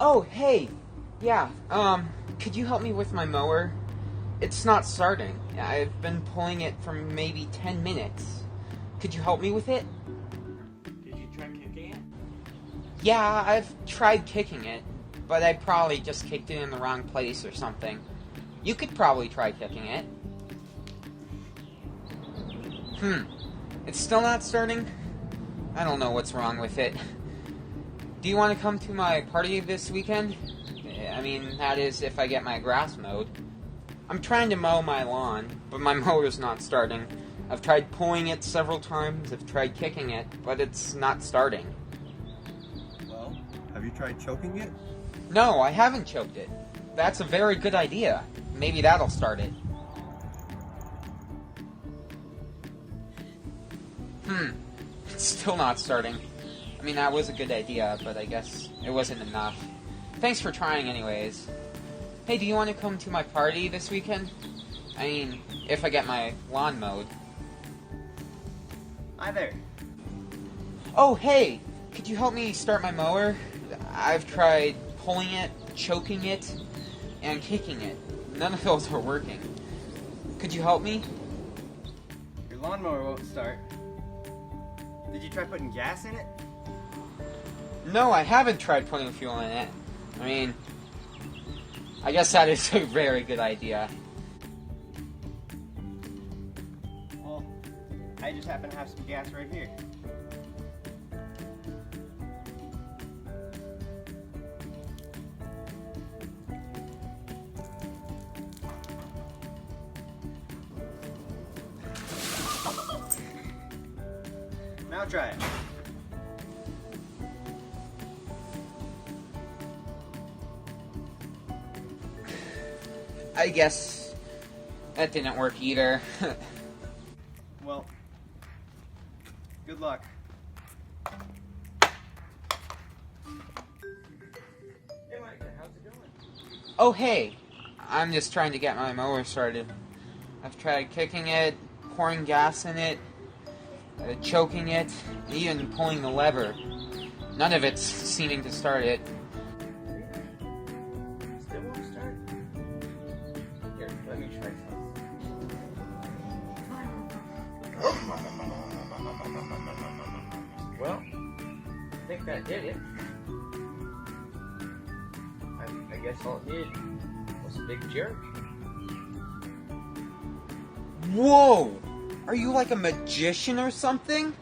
Oh, hey. Yeah, could you help me with my mower? It's not starting. I've been pulling it for maybe 10 minutes. Could you help me with it? Did you try kicking it? Yeah, I've tried kicking it, but I probably just kicked it in the wrong place or something. You could probably try kicking it. It's still not starting? I don't know what's wrong with it. Do you want to come to my party this weekend? I mean, that is if I get my grass mowed. I'm trying to mow my lawn, but my mower's not starting. I've tried pulling it several times, I've tried kicking it, but it's not starting. Well, have you tried choking it? No, I haven't choked it. That's a very good idea. Maybe that'll start it. It's still not starting. I mean, that was a good idea, but I guess it wasn't enough. Thanks for trying anyways. Hey, do you want to come to my party this weekend? I mean, if I get my lawn mowed. Hi there. Oh, hey! Could you help me start my mower? I've tried pulling it, choking it, and kicking it. None of those are working. Could you help me? Your lawnmower won't start. Did you try putting gas in it? No, I haven't tried putting fuel in it. I mean, I guess that is a very good idea. Well, I just happen to have some gas right here. Now try it. I guess that didn't work either. Well, good luck. Hey Micah, how's it going? Oh, hey! I'm just trying to get my mower started. I've tried kicking it, pouring gas in it, choking it, even pulling the lever. None of it's seeming to start it. Still won't start? Here, let me try some. Well, I think that did it. I guess all it did was a big jerk. Whoa! Are you like a magician or something?